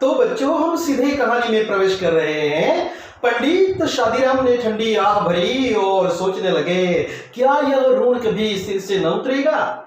तो बच्चों हम सीधे कहानी में प्रवेश कर रहे हैं। पंडित शादीराम ने ठंडी आह भरी और सोचने लगे, क्या यह ऋण कभी सिर से न उतरेगा?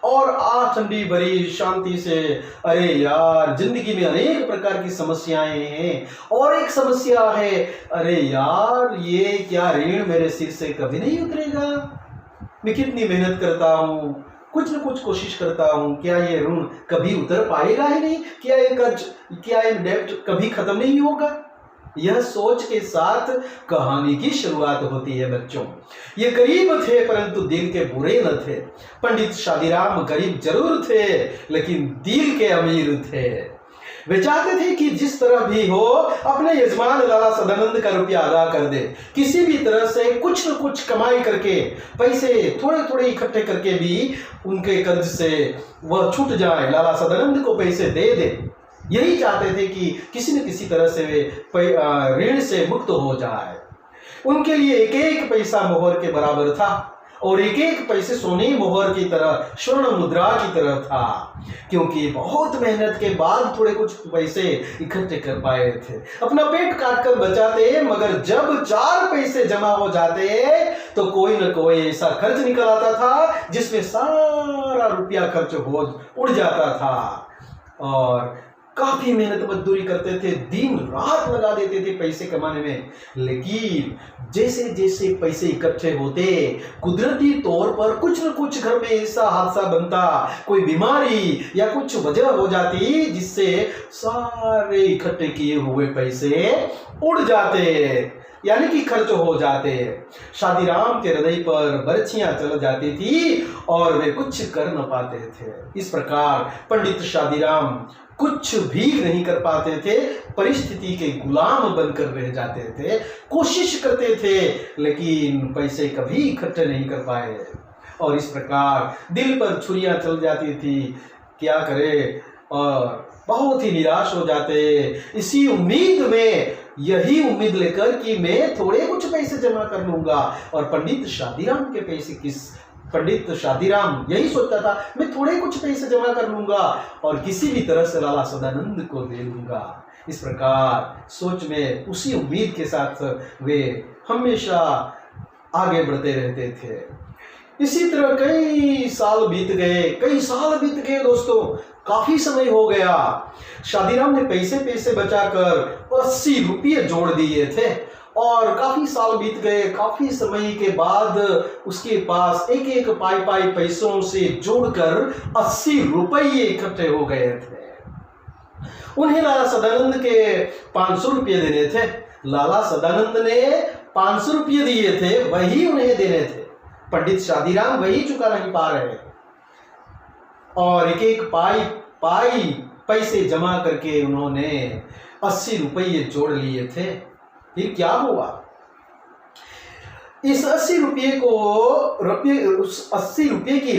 और आह ठंडी भरी शांति से, अरे यार जिंदगी में अनेक प्रकार की समस्याएं हैं और एक समस्या है, अरे यार ये क्या ऋण मेरे सिर से कभी नहीं उतरेगा? मैं कितनी मेहनत करता हूँ, कुछ न कुछ कोशिश करता हूँ, क्या ये ऋण कभी उतर पाएगा ही नहीं? क्या ये कर्ज, क्या ये डेब्ट कभी खत्म नहीं होगा? यह सोच के साथ कहानी की शुरुआत होती है बच्चों। ये गरीब थे परंतु दिल के बुरे न थे। पंडित शादीराम गरीब जरूर थे लेकिन दिल के अमीर थे। वे चाहते थे कि जिस तरह भी हो अपने यजमान लाला सदानंद का रुपया अदा कर दे, किसी भी तरह से कुछ न कुछ कमाई करके, पैसे थोड़े थोड़े इकट्ठे करके भी उनके कर्ज से वह छूट जाए, लाला सदानंद को पैसे दे दे। यही चाहते थे कि किसी न किसी तरह से वे ऋण से मुक्त हो जाए। उनके लिए एक एक पैसा मोहर के बराबर था और एक एक पैसे सोने मोहर की तरह, स्वर्ण मुद्रा की तरह था, क्योंकि बहुत मेहनत के बाद थोड़े कुछ पैसे इकट्ठे कर पाए थे। अपना पेट काट कर बचाते, मगर जब 4 पैसे जमा हो जाते तो कोई न कोई ऐसा खर्च निकल आता था जिसमें सारा रुपया खर्च हो उड़ जाता था। और काफी मेहनत मजदूरी करते थे, दिन रात लगा देते थे पैसे कमाने में, लेकिन जैसे जैसे पैसे इकट्ठे होते, कुदरती तौर पर कुछ न कुछ घर में ऐसा हादसा बनता, कोई बीमारी या कुछ वजह हो जाती जिससे सारे इकट्ठे किए हुए पैसे उड़ जाते, यानी कि खर्च हो जाते। शादीराम के हृदय पर बरछियां चल जाती थी और वे कुछ कर न पाते थे। इस प्रकार पंडित शादीराम कुछ भी नहीं कर पाते थे, परिस्थिति के गुलाम बनकर रह जाते थे। कोशिश करते थे लेकिन पैसे कभी इकट्ठे नहीं कर पाए और इस प्रकार दिल पर छुरियां चल जाती थी, क्या करे, और बहुत ही निराश हो जाते। इसी उम्मीद में, यही उम्मीद लेकर कि मैं थोड़े कुछ पैसे जमा कर लूंगा और पंडित शादीराम यही सोचता था, मैं थोड़े कुछ पैसे जमा कर लूंगा और किसी भी तरह से लाला सदानंद को दे दूंगा। इस प्रकार सोच में, उसी उम्मीद के साथ वे हमेशा आगे बढ़ते रहते थे। इसी तरह कई साल बीत गए दोस्तों, काफी समय हो गया। शादीराम ने पैसे बचाकर 80 रुपये जोड़ दिए थे और काफी साल बीत गए। काफी समय के बाद उसके पास एक एक पाई पैसों से जोड़कर 80 रुपये इकट्ठे हो गए थे। उन्हें लाला सदानंद के 500 रुपये देने थे। लाला सदानंद ने 500 रुपये दिए थे, वही उन्हें देने थे। पंडित शादीराम वही चुका नहीं पा रहे और एक एक पाई पैसे जमा करके उन्होंने 80 रुपये जोड़ लिए थे। फिर क्या हुआ? इस 80 रुपये की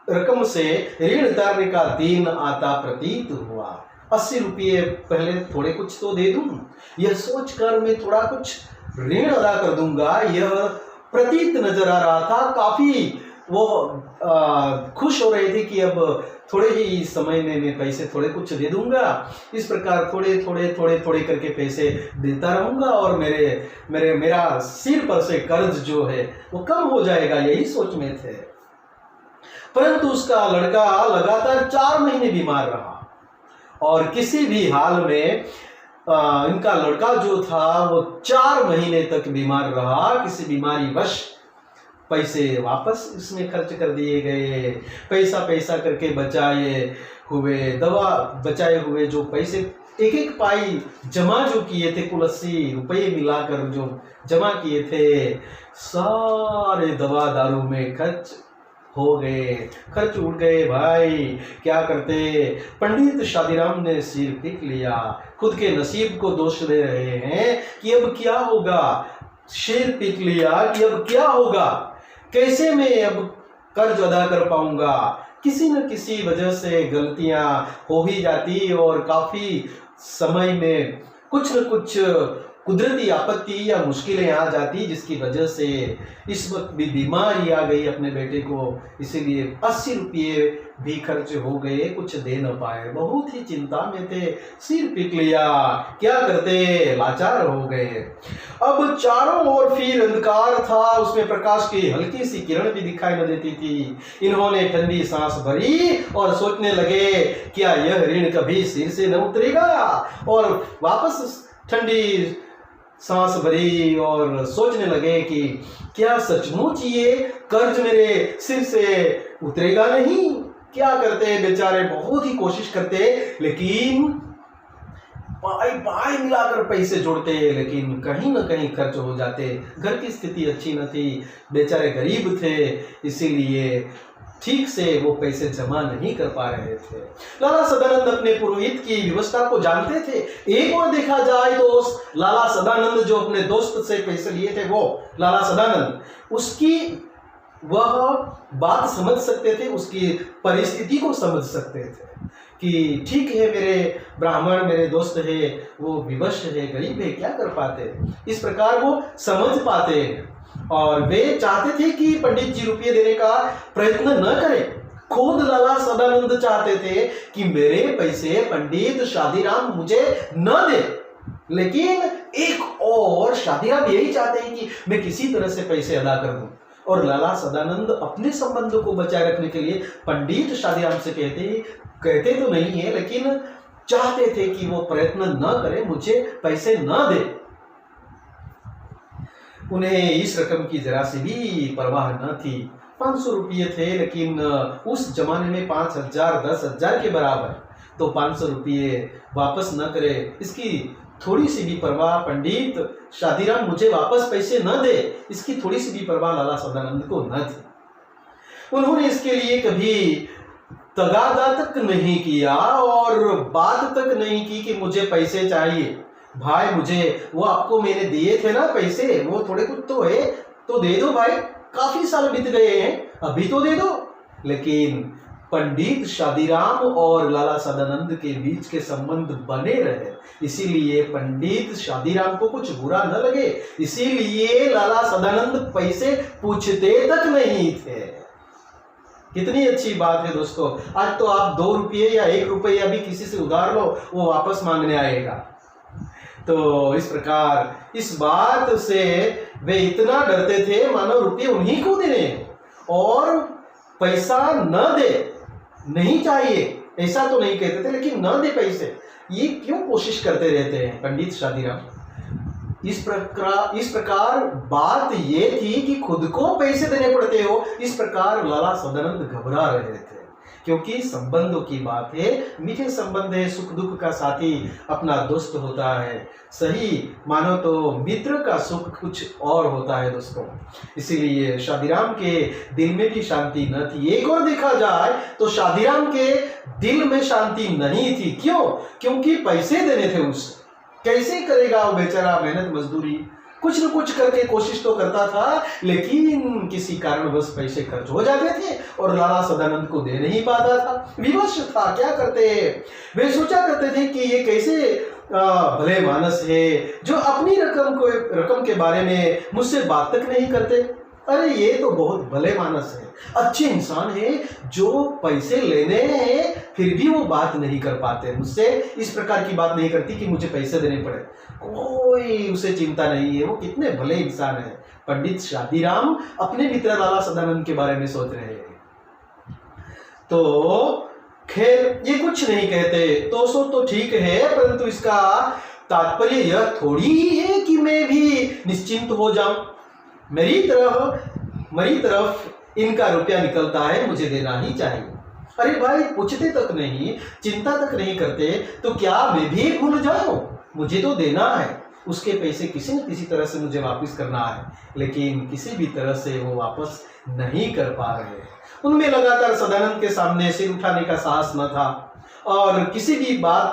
रकम से ऋण उतारने का दिन आता प्रतीत हुआ। 80 रुपये पहले थोड़े कुछ तो दे दूं, यह सोचकर मैं थोड़ा कुछ ऋण अदा कर दूंगा, यह प्रतीत नजर आ रहा था। काफी वो खुश हो रहे थे कि अब थोड़े ही समय में मैं पैसे थोड़े कुछ दे दूंगा। इस प्रकार थोड़े करके पैसे देता रहूंगा और मेरा सिर पर से कर्ज जो है वो कम हो जाएगा, यही सोच में थे। परंतु उसका लड़का लगातार 4 महीने बीमार रहा और किसी भी हाल में इनका लड़का जो था वो 4 महीने तक बीमार रहा। किसी बीमारी वश पैसे वापस इसमें खर्च कर दिए गए। पैसा करके बचाए हुए जो पैसे एक एक पाई जमा जो किए थे, कुल 80 रुपये मिलाकर जो जमा किए थे, सारे दवा दारू में खर्च हो गए, खर्च उड़ गए। भाई क्या करते? पंडित शादीराम ने सिर पीट लिया, खुद के नसीब को दोष दे रहे हैं कि अब क्या होगा। सिर पीट लिया कि अब क्या होगा, कैसे मैं अब कर्ज अदा कर पाऊंगा। किसी न किसी वजह से गलतियां हो ही जाती और काफी समय में कुछ न कुछ कुदरती आपत्ति या मुश्किलें आ जाती जिसकी वजह से इस वक्त भी बीमारी आ गई अपने बेटे को, इसीलिए 80 रुपये भी खर्च हो गए, कुछ दे न पाए। बहुत ही चिंता में थे, सिर पीट लिया, क्या करते, लाचार हो गए। अब चारों ओर फिर अंधकार था, उसमें प्रकाश की हल्की सी किरण भी दिखाई न देती थी। इन्होंने ठंडी सांस भरी और सोचने लगे, क्या यह ऋण कभी सिर से न उतरेगा। और वापस ठंडी सांस भरी और सोचने लगे कि क्या सचमुच ये कर्ज मेरे सिर से उतरेगा नहीं। क्या करते बेचारे, बहुत ही कोशिश करते, लेकिन पाई मिलाकर पैसे जोड़ते, लेकिन कहीं ना कहीं खर्च हो जाते। घर की स्थिति अच्छी न थी, बेचारे गरीब थे, इसीलिए ठीक से वो पैसे जमा नहीं कर पा रहे थे। लाला सदानंद अपने पुरोहित की व्यवस्था को जानते थे। एक और देखा जाए तो लाला सदानंद जो अपने दोस्त से पैसे लिए थे, वो लाला सदानंद, उसकी वह बात समझ सकते थे, उसकी परिस्थिति को समझ सकते थे कि ठीक है, मेरे ब्राह्मण मेरे दोस्त है, वो विवश है, गरीब है, क्या कर पाते, इस प्रकार वो समझ पाते हैं। और वे चाहते थे कि पंडित जी रुपये देने का प्रयत्न न करें। खुद लाला सदानंद चाहते थे कि मेरे पैसे पंडित शादीराम मुझे न दे, लेकिन एक और शादीराम यही चाहते हैं कि मैं किसी तरह से पैसे अदा कर दूं। और लाला सदानंद अपने संबंधों को बचाए रखने के लिए पंडित शादीराम से कहते तो नहीं है, लेकिन चाहते थे कि वो प्रयत्न न करे, मुझे पैसे न दे। उन्हें इस रकम की जरा सी भी परवाह न थी। 500 रुपये थे, लेकिन उस जमाने में 5000 10,000 के बराबर, तो 500 रुपये वापस न करे, इसकी थोड़ी सी भी परवाह पंडित शादीराम मुझे वापस पैसे न दे, इसकी थोड़ी सी भी परवाह लाला सदानंद को न थी। उन्होंने इसके लिए कभी तगादा तक नहीं किया और बात तक नहीं की कि मुझे पैसे चाहिए। भाई मुझे वो आपको मैंने दिए थे ना पैसे, वो थोड़े कुछ तो है, तो दे दो भाई, काफी साल बीत गए हैं, अभी तो दे दो। लेकिन पंडित शादीराम और लाला सदानंद के बीच के संबंध बने रहे, इसीलिए पंडित शादीराम को कुछ बुरा न लगे, इसीलिए लाला सदानंद पैसे पूछते तक नहीं थे। कितनी अच्छी बात है दोस्तों। आज तो आप 2 रुपये या 1 रुपया भी किसी से उधार लो, वो वापस मांगने आएगा। तो इस प्रकार इस बात से वे इतना डरते थे मानो रुपये उन्हीं को देने और पैसा न दे, नहीं चाहिए ऐसा तो नहीं कहते थे, लेकिन न दे पैसे, ये क्यों कोशिश करते रहते हैं पंडित शादीराम। इस प्रकार बात ये थी कि खुद को पैसे देने पड़ते हो, इस प्रकार लाला सदानंद घबरा रहे थे, क्योंकि संबंधों की बात है, मीठे संबंध है, सुख दुख का साथी अपना दोस्त होता है। सही मानो तो मित्र का सुख कुछ और होता है दोस्तों। इसीलिए शादीराम के दिल में भी शांति न थी। एक और देखा जाए तो शादीराम के दिल में शांति नहीं थी। क्यों? क्योंकि पैसे देने थे उसे, कैसे करेगा वो बेचारा, मेहनत मजदूरी कुछ न कुछ करके कोशिश तो करता था, लेकिन किसी कारणवश पैसे खर्च हो जाते थे और लाला सदानंद को दे नहीं पाता था, विवश था। क्या करते, वे सोचा करते थे कि ये कैसे भले मानस है जो अपनी रकम के बारे में मुझसे बात तक नहीं करते। अरे ये तो बहुत भले मानस है, अच्छे इंसान है जो पैसे लेने हैं फिर भी वो बात नहीं कर पाते मुझसे, इस प्रकार की बात नहीं करती कि मुझे पैसे देने पड़े, कोई उसे चिंता नहीं है, वो कितने भले इंसान है। पंडित शादीराम अपने मित्र लाला सदानंद के बारे में सोच रहे हैं। तो खैर ये कुछ नहीं कहते तो सो तो ठीक है, परंतु इसका तात्पर्य यह थोड़ी ही है कि मैं भी निश्चिंत हो जाऊं, मेरी तरफ इनका रुपया निकलता है, मुझे देना ही चाहिए। अरे भाई पूछते तक नहीं, चिंता तक नहीं करते, तो क्या मैं भी भूल जाऊं? मुझे तो देना है, उसके पैसे किसी न किसी तरह से मुझे वापस करना है, लेकिन किसी भी तरह से वो वापस नहीं कर पा रहे। उनमें लगातार सदानंद के सामने सिर उठाने का साहस न था और किसी भी बात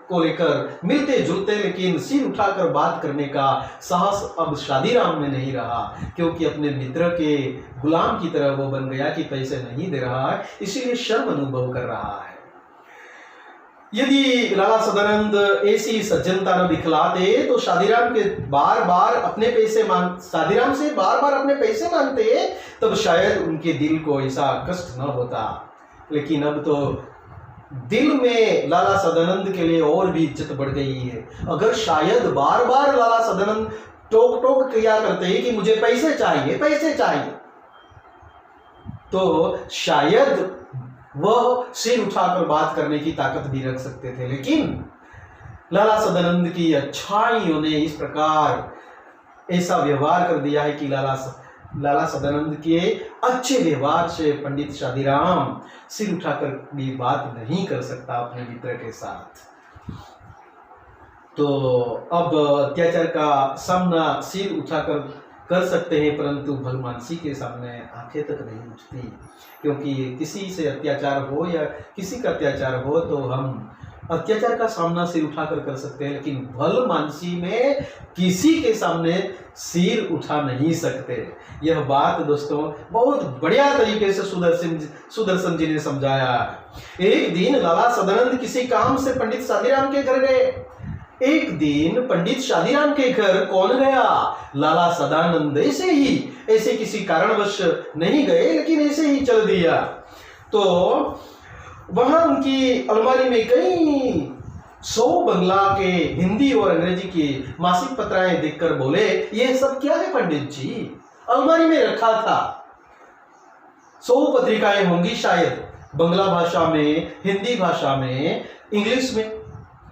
को लेकर मिलते जुलते लेकिन सिर उठाकर बात करने का साहस अब शादीराम में नहीं रहा, क्योंकि अपने मित्र के गुलाम की तरह वो बन गया कि पैसे नहीं दे रहा है, इसीलिए शर्म अनुभव कर रहा है। यदि लाला सदानंद ऐसी सज्जनता न दिखलाते तो शादीराम से बार बार अपने पैसे मांगते, तब शायद उनके दिल को ऐसा कष्ट न होता। लेकिन अब तो दिल में लाला सदानंद के लिए और भी इज्जत बढ़ गई है। अगर शायद बार बार लाला सदानंद टोक टोक किया करते कि मुझे पैसे चाहिए, तो शायद वह सिर उठाकर बात करने की ताकत भी रख सकते थे। लेकिन लाला सदानंद की अच्छाइयों ने इस प्रकार ऐसा व्यवहार कर दिया है कि लाला सदानंद के अच्छे व्यवहार से पंडित शादीराम सिर उठाकर भी बात नहीं कर सकता अपने मित्र के साथ। तो अब अत्याचार का सामना सिर उठाकर कर सकते हैं, परंतु भलमानसी के सामने आंखें तक नहीं उठती, क्योंकि किसी से अत्याचार हो या किसी का अत्याचार हो तो हम अत्याचार का सामना सिर उठाकर कर सकते हैं, लेकिन भलमानसी में किसी के सामने सिर उठा नहीं सकते। यह बात दोस्तों बहुत बढ़िया तरीके से सुदर्शन जी ने समझाया। एक दिन लाला सदानंद किसी काम से पंडित शादीराम के घर गए। एक दिन पंडित शादीराम के घर कौन गया? लाला सदानंद। ऐसे किसी कारणवश नहीं गए, लेकिन ऐसे ही चल दिया। तो वहां उनकी अलमारी में कई 100 बंगला के हिंदी और अंग्रेजी की मासिक पत्राएं देखकर बोले, ये सब क्या है पंडित जी? अलमारी में रखा था 100 पत्रिकाएं होंगी शायद, बंगला भाषा में, हिंदी भाषा में, इंग्लिश में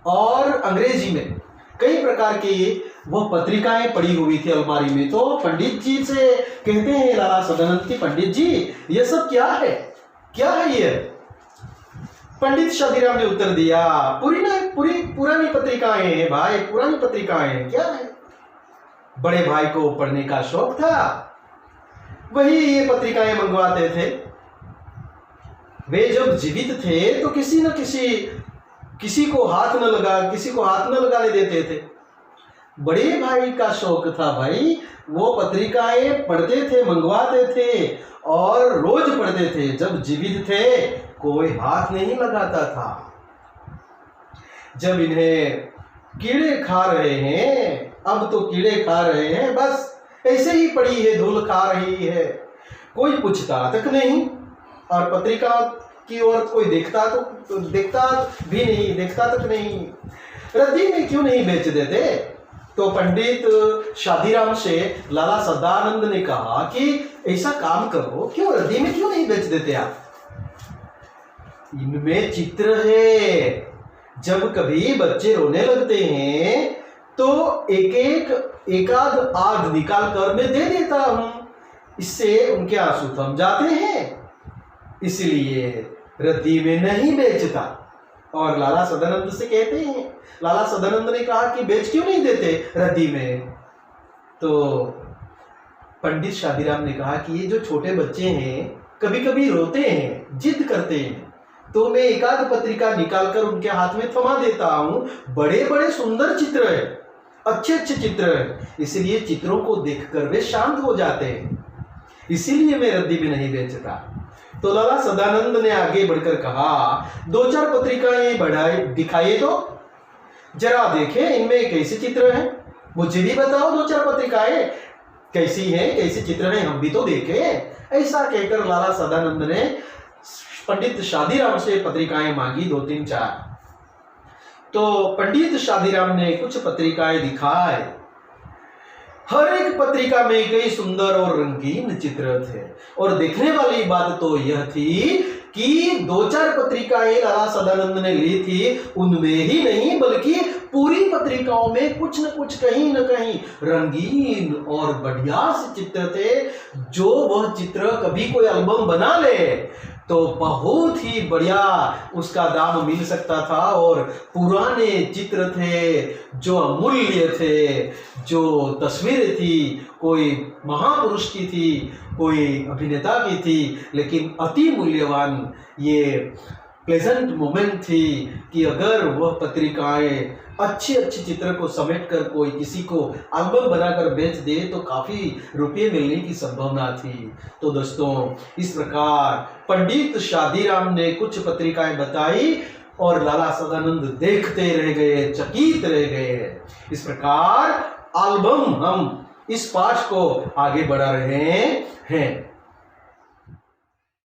और अंग्रेजी में कई प्रकार की वह पत्रिकाएं पड़ी हुई थी अलमारी में। तो पंडित जी से कहते हैं लाला सदानंद की, पंडित जी ये सब क्या है ये? पंडित शादीराम ने उत्तर दिया, पुरानी पत्रिकाएं हैं भाई, पुरानी पत्रिकाएं। क्या है? बड़े भाई को पढ़ने का शौक था, वही ये पत्रिकाएं मंगवाते थे। वे जब जीवित थे तो किसी को हाथ न लगाने देते थे। बड़े भाई का शौक था भाई, वो पत्रिकाएं पढ़ते थे, मंगवाते थे और रोज पढ़ते थे। जब जीवित थे कोई हाथ नहीं लगाता था। जब इन्हें कीड़े खा रहे हैं, अब तो कीड़े खा रहे हैं, बस ऐसे ही पड़ी है, धूल खा रही है, कोई पूछता तक नहीं। और पत्रिका की ओर कोई देखता तक नहीं। रद्दी में क्यों नहीं बेच देते? तो पंडित शादीराम से लाला सदानंद ने कहा कि ऐसा काम करो, क्यों रद्दी में क्यों नहीं बेच देते आप? इनमें चित्र है। जब कभी बच्चे रोने लगते हैं तो एकाध आध निकाल कर मैं दे देता हूं, इससे उनके आंसू थम जाते हैं, इसलिए रद्दी में नहीं बेचता। और लाला सदानंद से कहते हैं, लाला सदानंद ने कहा कि बेच क्यों नहीं देते रद्दी में? तो पंडित शादीराम ने कहा कि ये जो छोटे बच्चे हैं कभी कभी रोते हैं, जिद करते हैं, तो मैं एकाध पत्रिका निकालकर उनके हाथ में थमा देता हूं। बड़े बड़े सुंदर चित्र है, अच्छे चित्र है, इसलिए चित्रों को देखकर वे शांत हो जाते हैं, इसीलिए मैं रद्दी में नहीं बेचता। तो लाला सदानंद ने आगे बढ़कर कहा, 2-4 पत्रिकाएं दिखाइए तो जरा देखें, इनमें कैसे चित्र हैं, मुझे भी बताओ 2-4 पत्रिकाएं कैसी हैं, कैसे चित्र हैं, हम भी तो देखें। ऐसा कहकर लाला सदानंद ने पंडित शादीराम से पत्रिकाएं मांगी 2-3-4। तो पंडित शादीराम ने कुछ पत्रिकाएं दिखाए। हर एक पत्रिका में कई सुंदर और रंगीन चित्र थे। और देखने वाली बात तो यह थी कि 2-4 पत्रिकाएं लाला सदानंद ने ली थी, उनमें ही नहीं बल्कि पूरी पत्रिकाओं में कुछ न कुछ, कहीं न कहीं रंगीन और बढ़िया से चित्र थे, जो वह चित्र कभी कोई एल्बम बना ले तो बहुत ही बढ़िया उसका दाम मिल सकता था। और पुराने चित्र थे जो अमूल्य थे, जो तस्वीरें थी, कोई महापुरुष की थी, कोई अभिनेता की थी, लेकिन अति मूल्यवान ये प्लेजेंट मोमेंट थी कि अगर वह पत्रिकाएं अच्छे चित्र को समेटकर कोई किसी को एल्बम बनाकर बेच दे तो काफ़ी रुपये मिलने की संभावना थी। तो दोस्तों, इस प्रकार पंडित शादीराम ने कुछ पत्रिकाएं बताई और लाला सदानंद देखते रह गए, चकित रह गए। इस प्रकार एल्बम हम इस पाठ को आगे बढ़ा रहे हैं।